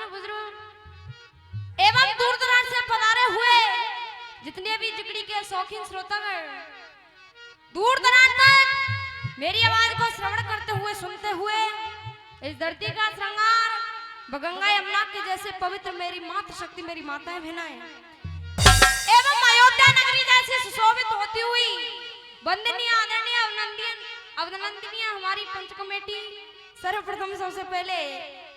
माताएं, बुजुर्ग एवं दूर दराज से पधारे हुए जितने भी जिगड़ी के शौकीन श्रोतागण, दूर दराज तक मेरी आवाज को श्रवण करते हुए, सुनते हुए, इस धरती का श्रृंगार गंगा यमुना के जैसे पवित्र मेरी मातृ शक्ति, मेरी माताएं बहनाएं एवं अयोध्या नगरी जैसी सुशोभित होती हुई वंदनीय आदरणीय अभिनंदनीय हमारी पंच कमेटी, सर्वप्रथम सबसे पहले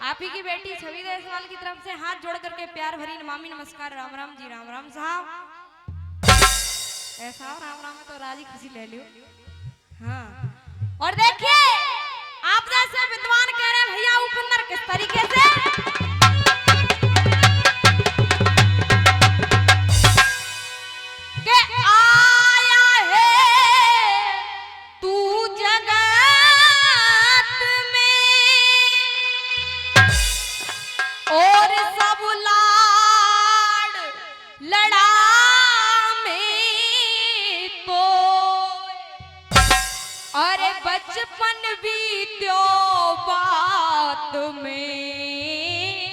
आप ही की बेटी छवि देसवाल की तरफ से हाथ जोड़ करके प्यार भरी नमामि नमस्कार। राम राम जी, राम राम साहब। ऐसा राम राम में तो राजी खुशी ले लियो। हाँ, और देखिए आप जैसे विद्वान कह रहे हैं भैया उपिंदर किस तरीके से बचपन बीत्यो बात में,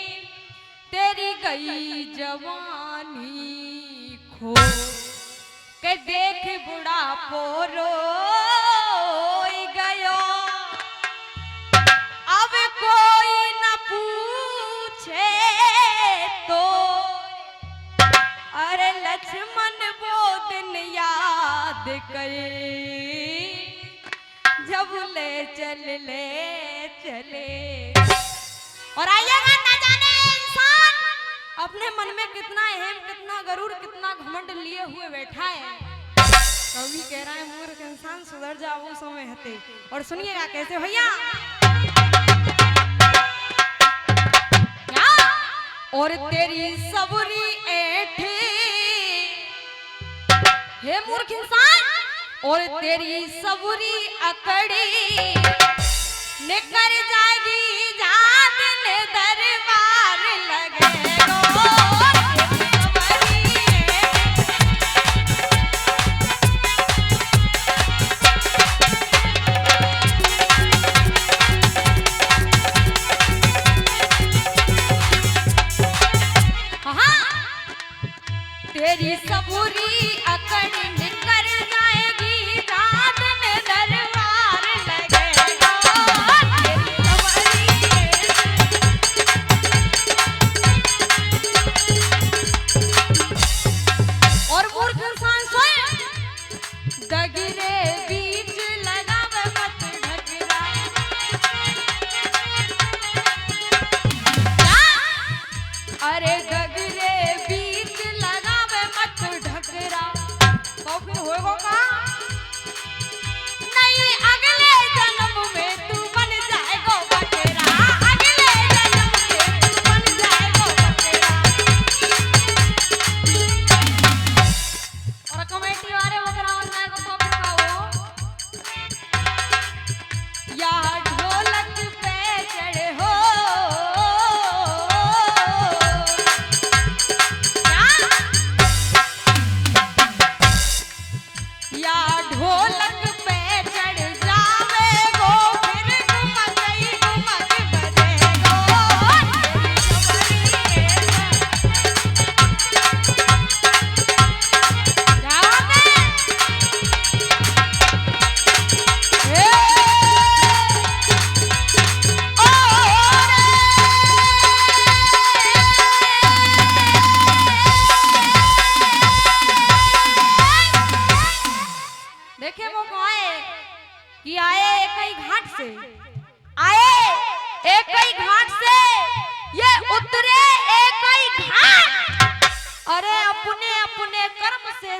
तेरी गई जवानी खो के देख बुढ़ापो रोई गयो। अब कोई न पूछे तो अरे लक्ष्मण वो दिन याद करे जब ले चले। और आइएगा, ना जाने इंसान अपने मन में कितना अहम, कितना गरूर, कितना घमंड लिए हुए बैठा है। कवि कह रहा है मूर्ख इंसान सुधर जा वो समय हते। और सुनिएगा कैसे भैया, और तेरी सबरी ऐठी हे मूर्ख इंसान, और तेरी सबरी अकड़ी निकर जाएगी जहाँ दिन दरबार लगेगा। हाँ, तेरी सबरी अकड़ी निकर जाएगी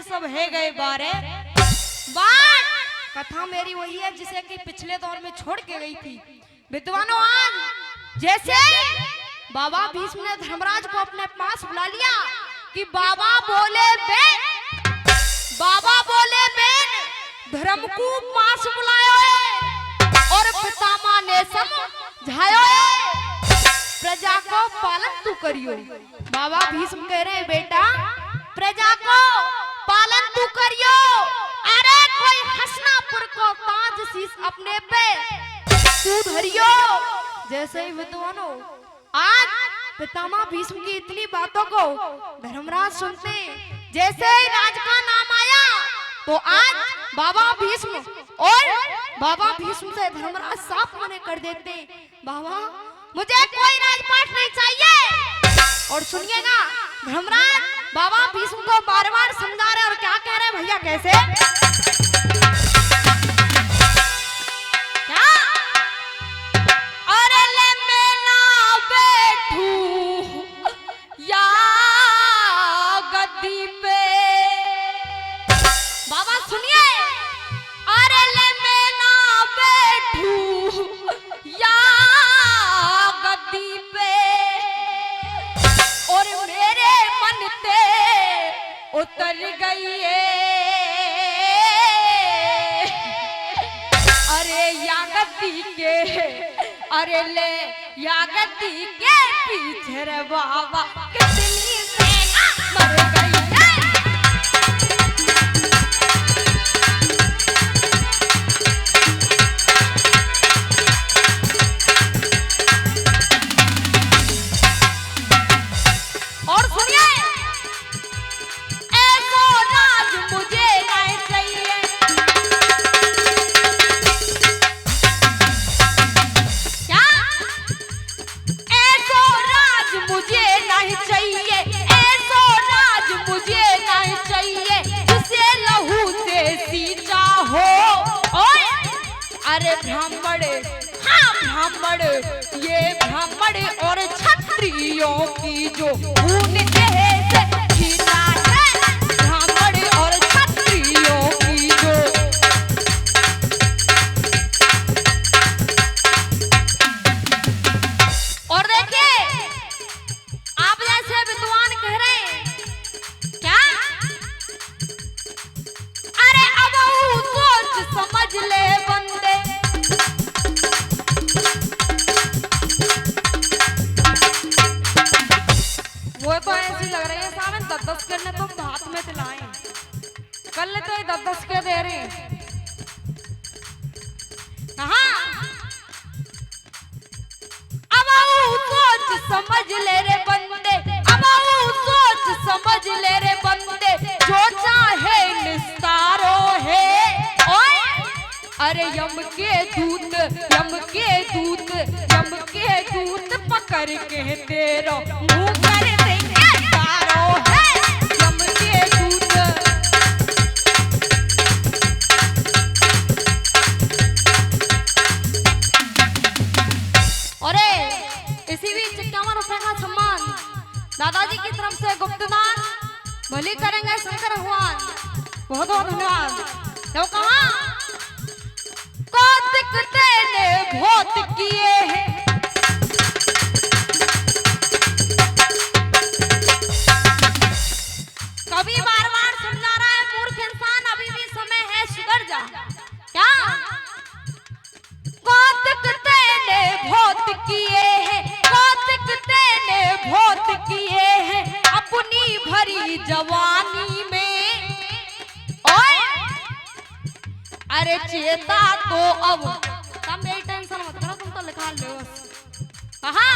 सब है गए बारे बात। कथा मेरी वही है जिसे कि पिछले दौर में छोड़ के गई थी। विद्वानों, आज जैसे बाबा भीष्म ने धर्मराज को अपने पास बुला लिया कि बाबा बोले बेन धर्म को पास बुलायो और पितामह ने समझायो प्रजा को पालन तू करियो। बाबा भीष्म कह रहे हैं बेटा प्रजा को पालन तू करियो। अरे कोई हसनापुर को ताज शीश अपने पे तू धरियो। जैसे ही विद्वानों, आज पितामह भीष्म की इतनी बातों को धर्मराज सुनते हैं। जैसे ही राज का नाम आया तो आज बाबा भीष्म और बाबा भीष्म से धर्मराज साफ मना कर देते हैं, बाबा मुझे कोई राजपाट नहीं चाहिए। और सुनिएगा धर्मराज बाबा भीष्म को बार बार समझा रहे और क्या कह रहे हैं भैया, कैसे उतर गई अरे यागती के अरे ले यागती के पीछे रे बाबा कितनी सेना मर गई और सुनिए अरे ब्राह्मण, हाँ ब्राह्मण, ये ब्राह्मण और क्षत्रियों की जो खून से छीना है, ब्राह्मण और क्षत्रियों की जो और देखिए आप जैसे विद्वान कह रहे हैं क्या, अरे अब सोच समझ ले बंदे वो तो ऐसी लग रही है सामने 10-10 करने तो हाथ में चलाए कर ले तो 10-10 के दे रहे अब सोच समझ ले रे बंदे, अब सोच समझ ले रे बंदे, जो चाहे निस्तारो है। ओए अरे यम के दूत, यम के दूत, यम के दूत पकड़ के तेरो मुंह कर देंगे तारो है, यम के दूत। अरे इसी बीच 51 रुपए का सम्मान दादाजी की तरफ से गुप्तदान भली करेंगे शंकर भगवान, बहुत बहुत धन्यवाद। तो कहा कौतिक तेने बहुत किए हैं, कभी बार बार समझा रहा है मूर्ख इंसान, अभी भी समय है सुधर जा। क्या कौतिक तेने बहुत किए हैं, कौतिक तेने बहुत किए हैं अपनी भरी जवानी में। ओए अरे चेता तो अब तुम मेरी टेंशन मत करो, तुम तो लिखा लो। कहा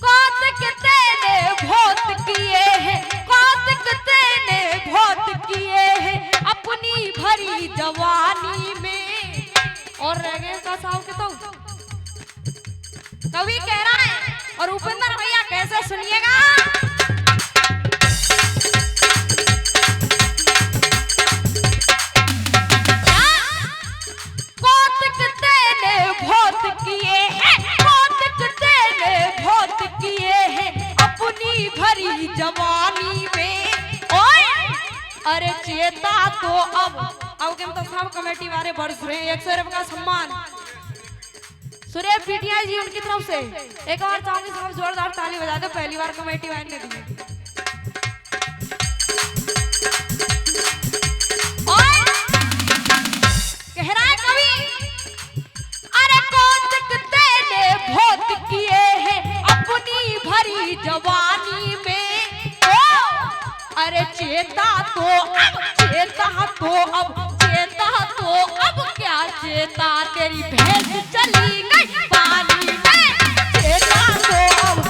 कौतिक तेने बहुत किए हैं, कौतिक तेने बहुत किए हैं अपनी भरी जवानी में। और रह गए का साहब के तो कवि कह रहा है और उपेंद्र भैया कैसे सुनिएगा, कौतिक तेने बहुत किए हैं, कौतिक तेने बहुत किए हैं अपनी भरी जवानी में। ओए अरे चेता तो अब के तो सब कमेटी वाले बरस रहे हैं 100 रुपए का सम्मान सूर्य पीटीआई जी उनकी तरफ से। एक बार चाहूंगी सब जोरदार ताली बजा दो, पहली बार कमेटी वाले ने दी। कह रहा है कवि अरे कौतिक तेने बहुत किए हैं अपनी भरी जवानी में। ओ अरे चेता तो अब, चेता तो अब, चेता तो अब क्या चेता तेरी भैंस चली गई पानी में, चेता तो अब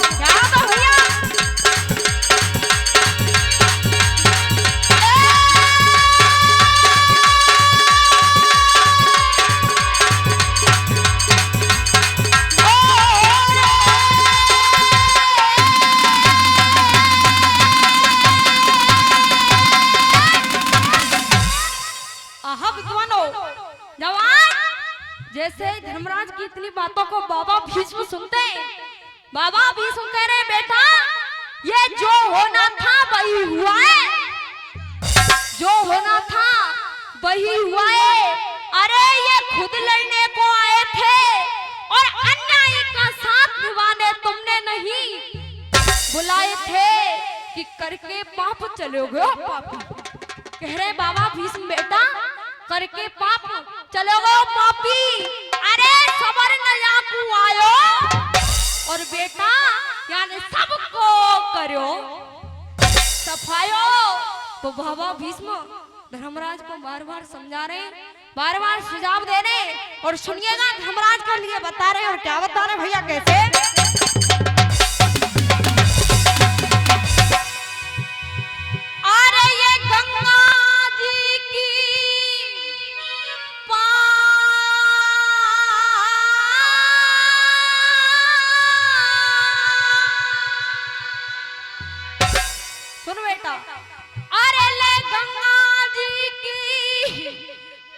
जैसे ही धर्मराज की इतनी बातों को बाबा भीष्म सुनते, बाबा भीष्म कह रहे बेटा ये जो होना था वही हुआ है, जो होना था वही हुआ है। अरे ये खुद लड़ने को आए थे और अन्याय का साथ निभाने तुमने नहीं बुलाए थे कि करके पाप चलोगे पापी। कह रहे बाबा भीष्म बेटा करके पाप चलोगे पापी। अरे सबर न याकू आयो और बेटा यानी सबको करो सफायो। तो बाबा भीष्म धर्मराज को बार बार समझा रहे, बार बार सुझाव दे रहे। और सुनिएगा धर्मराज के लिए बता रहे और क्या बता रहे भैया कैसे। अरे ये गंगा जी की सुन बेटा, अरे ले गंगा जी की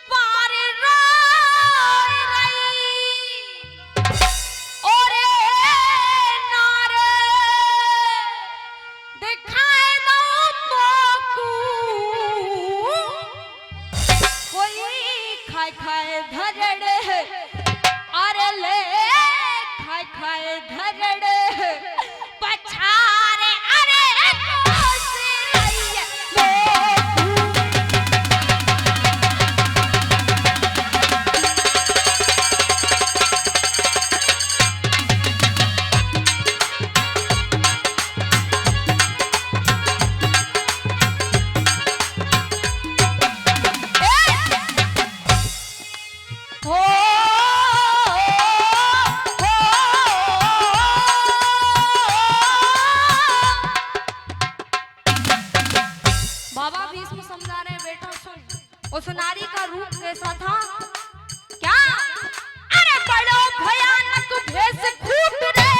पार रोय रही और नारे दिखाए दो तो कोई खाए खाए धरड़। अरे ले खाए खाए धरड़ पछारे। अरे बाबा भीष्म समझा रहे बेटा सुन, उस नारी का रूप कैसा था क्या। अरे बड़ो भयानक भेष खूट रे,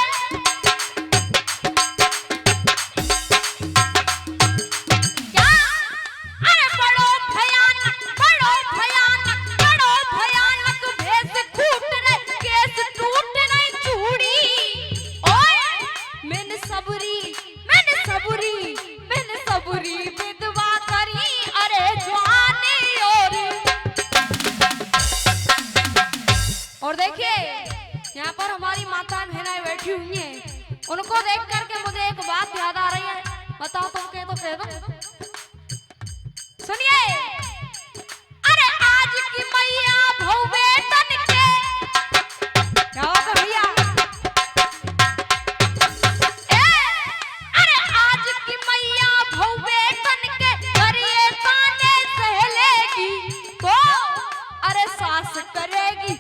क्या। अरे बड़ो भयानक भेष खूट रे, केस टूट नहीं चूड़ी। ओए मैंने सबरी विधवा करी। अरे जवानी और देखिए यहाँ पर हमारी माता बहनें बैठी हुई हैं, उनको देख करके मुझे एक बात याद आ रही है। बताओ तुम कह दो सुनिए। अरे आज की मैया भौवे तन के क्या बात है भैया। अरे आज की मैया भौवे तन के करिए ताने सहलेगी तो। अरे सास करेगी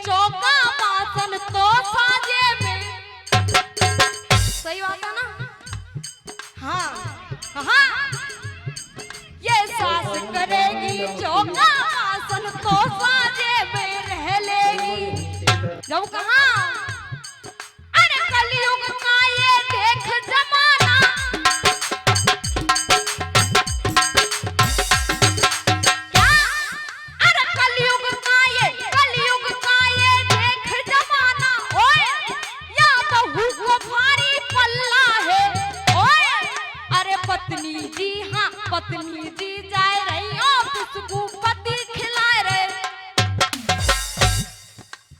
चौका बासन तो साजे में। सही बात है ना। हाँ ये सास करेगी चौका बासन तो साजे में रह लेगी। जब कहा अरे कलयुग का ये देख जमाना। क्या। अरे कलयुग का ये देख जमाना। ओए या बहू को भारी पल्ला है। ओए अरे पत्नी जी, हाँ पत्नी जी जाए रही ऑफिस को पति खिलाए रहे।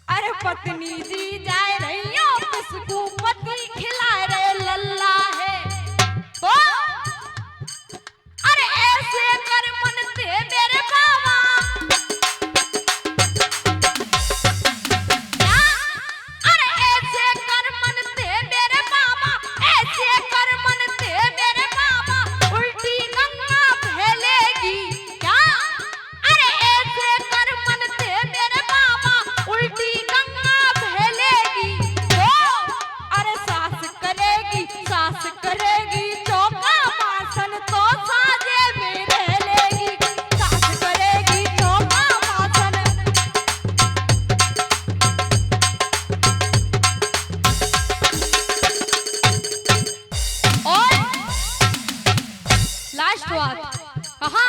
अरे पत्नी जी जाए रही ऑफिस को पति खिलाए रहे लल्ला है। तो अरे ऐसे कर मन से मेरे बाबा। क्या। अरे ऐसे कर मन से मेरे बाबा, ऐसे कर मन से मेरे बाबा उल्टी गंगा फैलेगी। क्या। अरे ऐसे कर मन से मेरे बाबा उल्टी गंगा फैलेगी तो। अरे सास करेगी चौका बासन तो साजे में रह लेगी। सास करेगी चौका बासन। और लास्ट बात कहा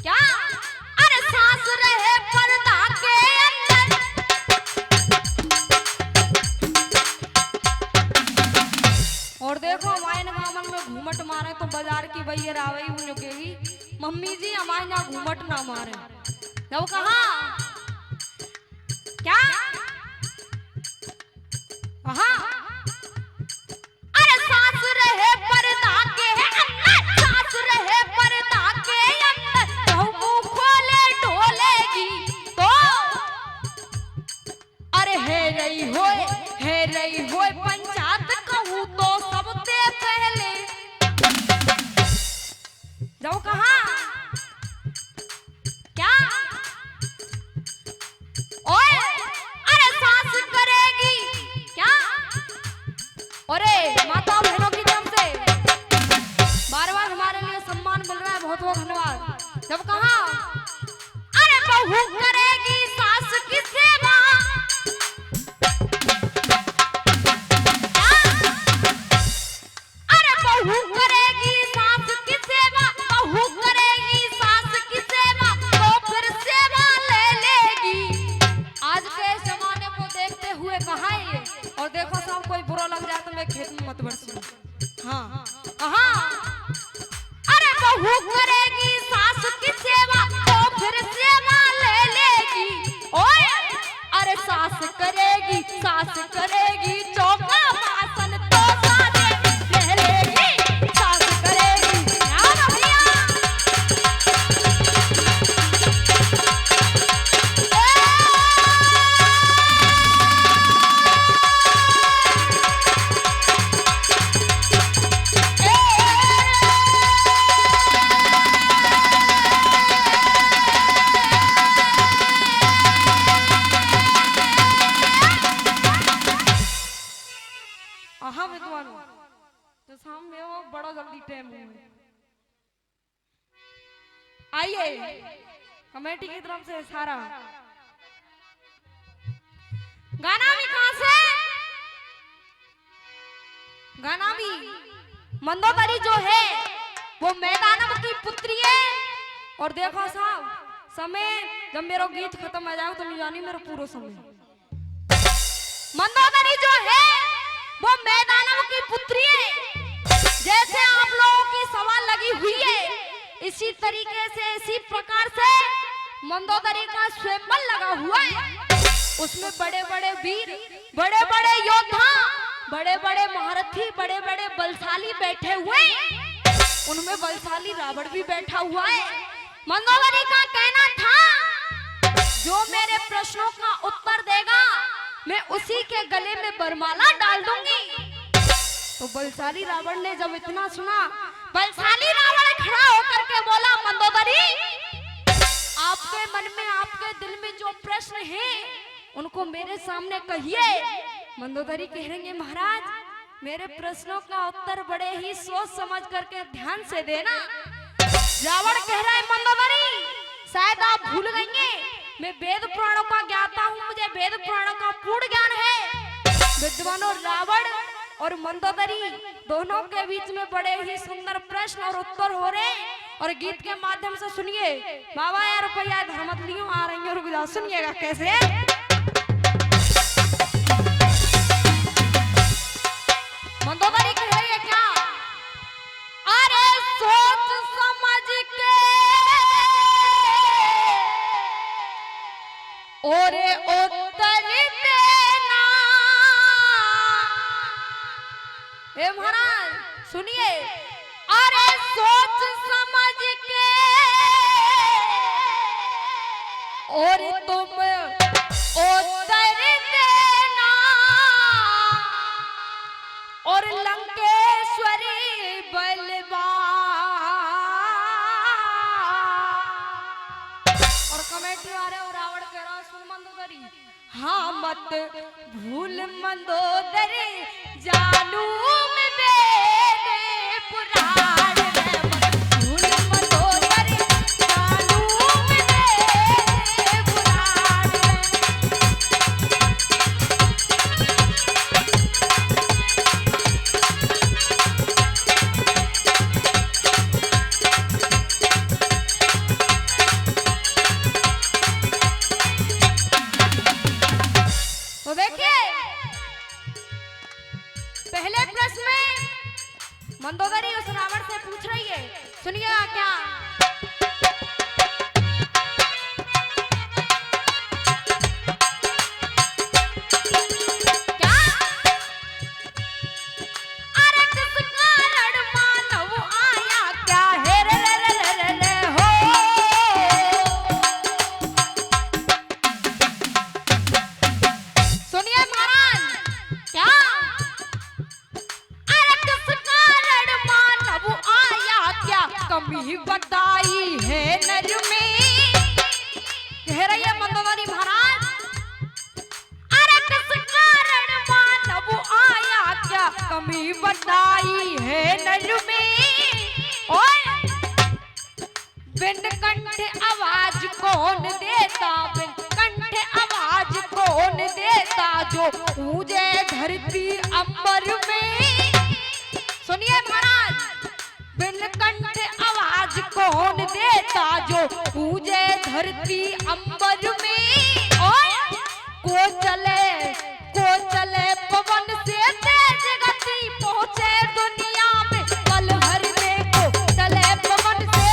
क्या। और देखो हमारे गाँव में घूमट मारे तो बाजार की भैया रावे ही रुकेगी, मम्मी जी हमारे यहाँ घूमट ना मारे। जब कहा क्या हाँ अरे सास रहे पर्दा के अंदर, सास रहे पर्दा के अंदर, बहू खोले ढोलेगी तो अरे है रही होए पंचायत कहूँ तो सबसे पहले। जाओ कहा क्या ओए अरे सास करेगी क्या, अरे माता बहनों की तरफ से बार बार हमारे लिए सम्मान मिल रहा है, बहुत बहुत धन्यवाद। जब कहा अरे बहू करेगी सास की सेवा, अरे बहू करेगी सास की सेवा, बहू करेगी सास की सेवा तो फिर सेवा ले लेगी। आज के जमाने को देखते हुए कहा ये, और देखो सब कोई बुरा लग जाए तो मैं खेत में मत बरसूं। हाँ हाँ अरे बहू करेगी सास की सेवा तो फिर सेवा ले लेगी। ओए अरे सास करेगी चौका बासन तो सादे ले लेगी, सास करेगी क्या ना भैया। हाँ विद्वान तो सामने वो बड़ा जल्दी टाइम है। आइए कमेटी की तरफ से सारा गाना भी कहां से, गाना भी मंदोदरी जो है वो मैदानम की पुत्री है। और देखो साहब समय जब मेरा गीत खत्म हो जाए तो नहीं जानी मेरा पूरा समय। मंदोदरी जो है वो मैदानम की पुत्री है। जैसे आप लोगों की सवाल लगी हुई है इसी तरीके से इसी प्रकार से मंदोदरी का स्वयंवर लगा हुआ है। उसमें बड़े बड़े वीर, बड़े बड़े योद्धा, बड़े बड़े महारथी, बड़े बड़े बलशाली बैठे हुए हैं। उनमें बलशाली रावण भी बैठा हुआ है। मंदोदरी का कहना था जो मेरे प्रश्नों का उत्तर देगा मैं उसी के गले में बरमाला डाल दूंगी। तो बलशाली रावण ने जब इतना सुना, बलशाली रावण खड़ा होकर के बोला मंदोदरी आपके मन में आपके दिल में जो प्रश्न है उनको मेरे सामने कहिए। मंदोदरी कह रही है महाराज मेरे प्रश्नों का उत्तर बड़े ही सोच समझ करके ध्यान से देना। रावण कह रहा है मंदोदरी शायद आप भूल गई हैं मैं वेद पुराणों का ज्ञाता हूँ, मुझे वेद पुराणों का पूर्ण ज्ञान है। विद्वानों रावण और मंदोदरी दोनों के बीच में बड़े ही सुंदर प्रश्न और उत्तर हो रहे हैं। और गीत के माध्यम से सुनिए बाबा यार रुपया धर्मतलियों आ रही है, रुक जाओ सुनिएगा कैसे। मंदोदरी कह रही है क्या, अरे सोच समझ के और उत्तर देना। हे महाराज सुनिए, अरे सोच समझ के और तुम उत्तर देना। और लंकेश्वरी बलवान और कमेटी वाले और रावण कह रहा सुन मंदोदरी हाँ मत भूल मंदोदरी जानू में वेद पुराण में मत भूल मंदोदरी जानू में वेद पुराण तो देखिए पहले प्रश्न मंदोदरी उस रावण से पूछ रही है, सुनिएगा क्या। कमी बताई है नर में, कह रही है मंदोदरी महाराज, अरे किस कारण मानव आया क्या कमी बताई है नर में। ओए बिन कंठ आवाज कौन देता, बिन कंठ आवाज कौन देता, जो पूजे धरती अंबर में। सुनिए महाराज, बिन कंठ आवाज कौन देता, जो पूजे धरती अंबर में। और को चले पवन से तेज गति, पहुंचे दुनिया में पल भर में, को चले पवन से।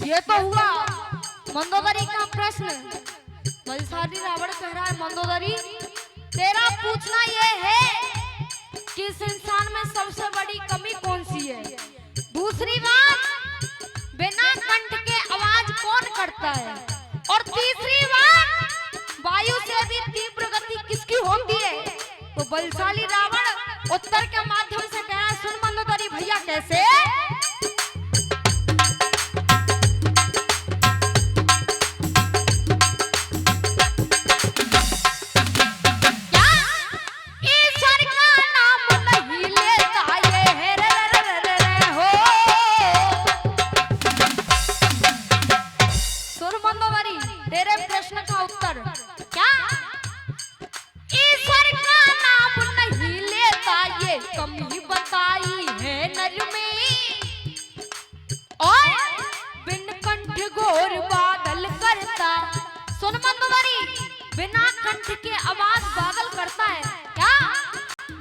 ये तो हुआ मंदोदरी का प्रश्न। बलशाली रावण कह रहा है, मंदोदरी तेरा पूछना यह है कि इस इंसान में सबसे बड़ी कमी कौन सी है। दूसरी बात, बिना कंठ के आवाज कौन करता है। और तीसरी बात, वायु से भी तीव्र गति किसकी होती है। तो बलशाली रावण उत्तर के माध्यम से कह रहा है, सुन मंदोदरी भैया कैसे। तेरे प्रश्न का उत्तर क्या, ईश्वर का नाम नहीं लेता, ये कमी बताई है नर में। और बिन कंठ घोर बादल करता, सुन मंदोदरी, बिना कंठ के आवाज बादल करता है क्या।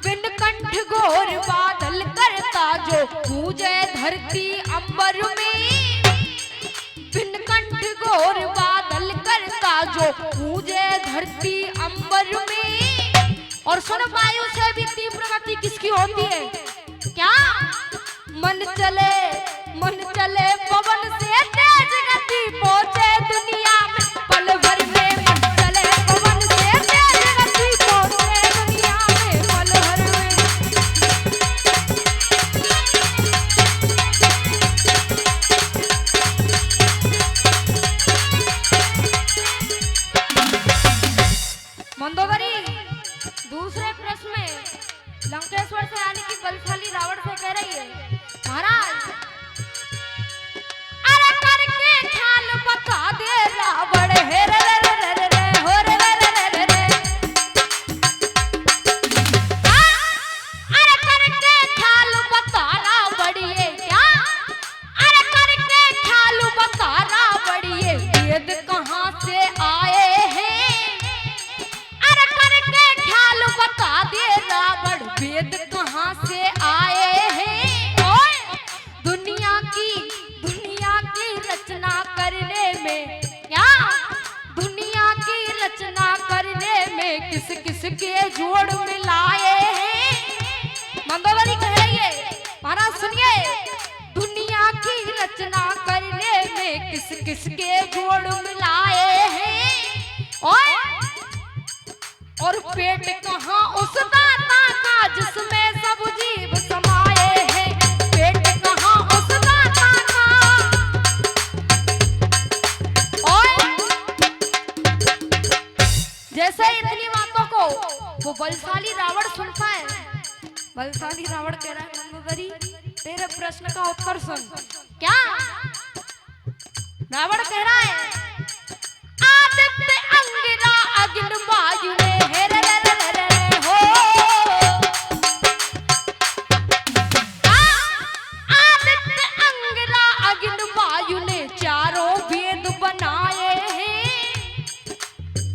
बिन कंठ घोर बादल करता, जो पूजे धरती अंबर में। बिन कंठ घोर बादल करता, जो पूजे धरती अंबर में। और सुन, वायु से भी तीव्र गति किसकी होती है क्या। मन चले पवन से तेज गति, पहुंचे दुनिया में पल भर में। मन चले पवन से तेज गति, पहुंचे दुनिया में पल भर में। मंदोदरी दूसरे प्रश्न में लंकेश्वर से यानी कि बलशाली रावण से कह रही है, महाराज अरे करके ख्याल बता दे रावण, हे रे रे रे रे रे हो रे रे रे रे रे। अरे करके ख्याल बता रावण, ये क्या। अरे करके ख्याल बता रावण, ये वेद कहां से आए हैं। बता दे रावण, वेद कहां से आए हैं। और दुनिया की रचना करने में क्या, दुनिया की रचना करने में किस किस के जोड़ मिलाए हैं। मंदोदरी कह रही है, महाराज सुनिए, दुनिया की रचना करने में किस किस के जोड़ मिलाए हैं। और पेट कहाँ उस दाता का, जिसमें सब जीव समाये हैं। पेट कहाँ उस दाता का। और जैसे इतनी बातों को वो बलशाली रावण सुनता है, बलशाली रावण कह रहा है, मंदोदरी तेरे प्रश्न का उत्तर सुन क्या। रावण कह रहा है, आदित्य अंगिरा अग्नि वायु ने, हे रे रे रे रे हो। आदित्य अंगिरा अग्नि वायु ने चारों वेद बनाए हैं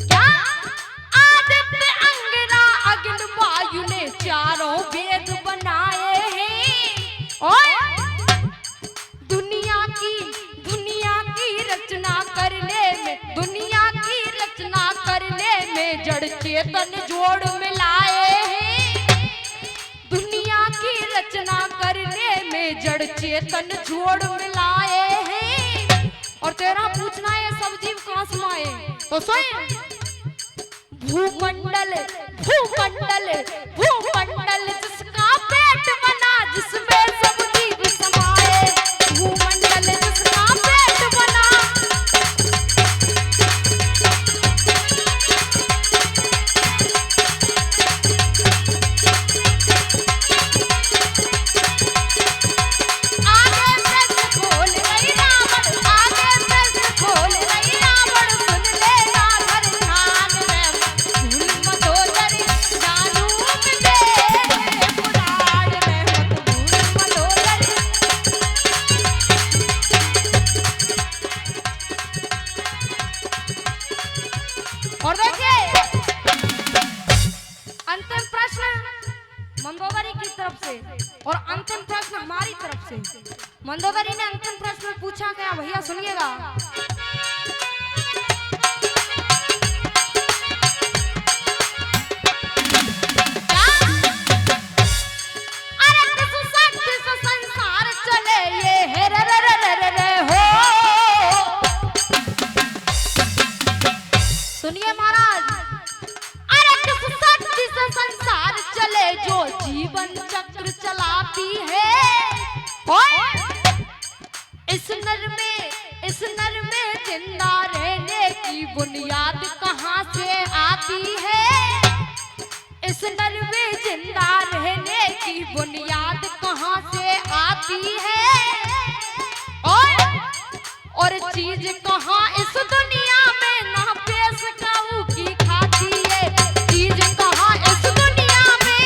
क्या। में जड़ चेतन जोड़ मिलाए हैं। दुनिया की रचना करने में जड़ चेतन जोड़ मिलाए हैं। और तेरा पूछना है सब जीव कहां समाए, तो सुन। भूमंडल भूमंडल भूमंडल जिसका पेट बना, जिसमें सब जीव समाए। भूमंडल जिसका पेट बना, आगे प्रश्न खोल रही रावण, आगे प्रश्न खोल रही रावण। सुन ले राधर ध्यान में, भूल मत हो जरी जानू में पुराण में, मत भूल मत हो जरी। और देखिए अंतिम प्रश्न मंदोदरी की तरफ से और अंतिम प्रश्न हमारी तरफ से। मंदोदरी ने अंतिम प्रश्न पूछा क्या भैया, सुनिएगा। अरे किस शक्ति से संसार चले ये है रे रे रे रे रे रे हो। सुनिए महाराज, अरे किस शक्ति से संसार चले जो जीवन चक्र चलाती है। ओए इस नर में जिंदा रहने की बुनियाद कहाँ से आती है। इस नर में जिंदा रहने की बुनियाद कहाँ से आती है। और चीज कहाँ इस दुनिया में ना पेश काऊ की खाती है। चीज कहाँ इस दुनिया में।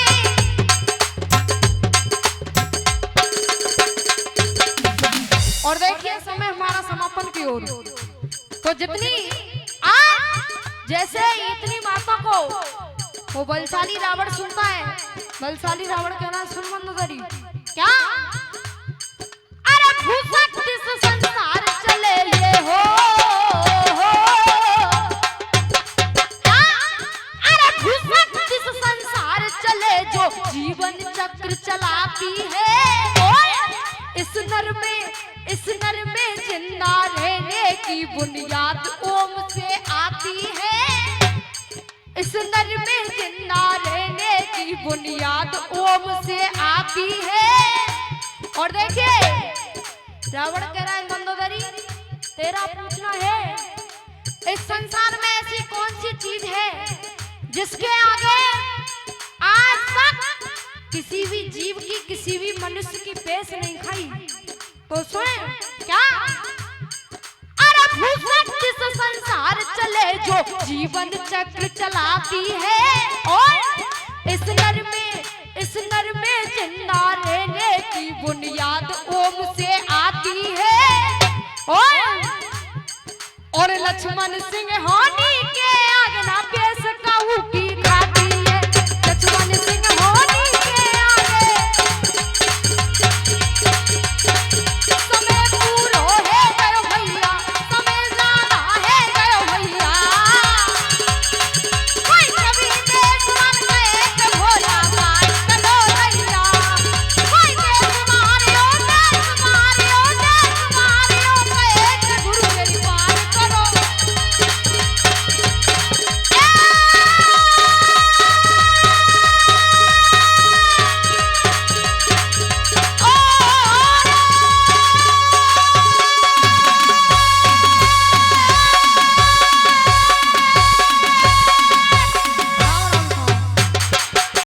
और देखिए समय हमारा समापन की ओर, तो जितनी आज जैसे इतनी बातों को वो बलशाली रावण सुनता है। बलशाली रावण कहना सुन मंदोदरी क्या, अरे भूशक्ति से संसार चले ये हो। अरे भूशक्ति से संसार चले जो जीवन चक्र चलाती है। इस नर में जिंदा रहने की बुनियाद ओम से आती है। इस नर में जिंदा रहने की बुनियाद ओम से आती है। और देखिए रावण कह रहा है मंदोदरी तेरा पूछना है, इस संसार में ऐसी कौन सी चीज है जिसके आगे आज तक किसी भी जीव की, किसी भी मनुष्य की पेश नहीं खाई। तो सुने क्या, अरे भूशक्ति से संसार चले जो जीवन चक्र चलाती है। और इस नर में जिंदा रहने की बुनियाद ओम से आती है। और लक्ष्मण सिंह हानि के